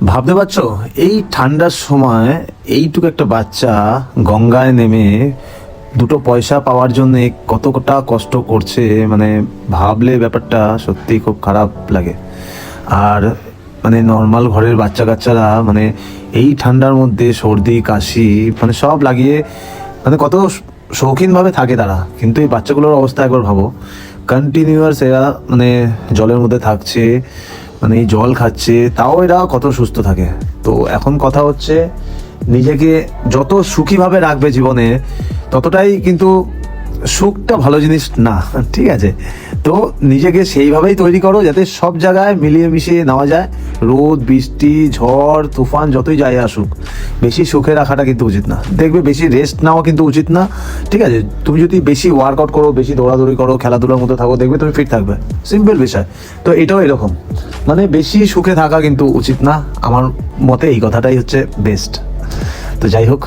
ভাবতে পারছো এই ঠান্ডার সময় এইটুকু একটা বাচ্চা গঙ্গায় নেমে দুটো পয়সা পাওয়ার জন্য কতটা কষ্ট করছে, মানে ভাবলে ব্যাপারটা সত্যি খুব খারাপ লাগে। আর মানে নর্মাল ঘরের বাচ্চা কাচ্চারা মানে এই ঠান্ডার মধ্যে সর্দি কাশি মানে সব লাগিয়ে মানে কত শৌখিনভাবে থাকে তারা, কিন্তু এই বাচ্চাগুলোর অবস্থা একবার ভাবো। কন্টিনিউয়াস এরা মানে জলের মধ্যে থাকছে, মানে এই জল খাচ্ছে, তাও এরা কত সুস্থ থাকে। তো এখন কথা হচ্ছে নিজেকে যত সুখীভাবে রাখবে জীবনে ততটাই কিন্তু সুখটা ভালো জিনিস না, ঠিক আছে? তো নিজেকে সেইভাবেই তৈরি করো যাতে সব জায়গায় মিলিয়ে মিশিয়ে নেওয়া যায়। রোদ বৃষ্টি ঝড় তুফান যতই যাই আসুক, বেশি সুখে রাখাটা কিন্তু উচিত না। দেখবে বেশি রেস্ট নেওয়া কিন্তু উচিত না, ঠিক আছে? তুমি যদি বেশি ওয়ার্কআউট করো, বেশি দৌড়াদৌড়ি করো, খেলাধুলার মধ্যে থাকো, দেখবে তুমি ফিট থাকবে। সিম্পল বিষয়। তো এটাও এরকম, মানে বেশি সুখে থাকা কিন্তু উচিত না। আমার মতে এই কথাটাই হচ্ছে বেস্ট। তো যাই হোক,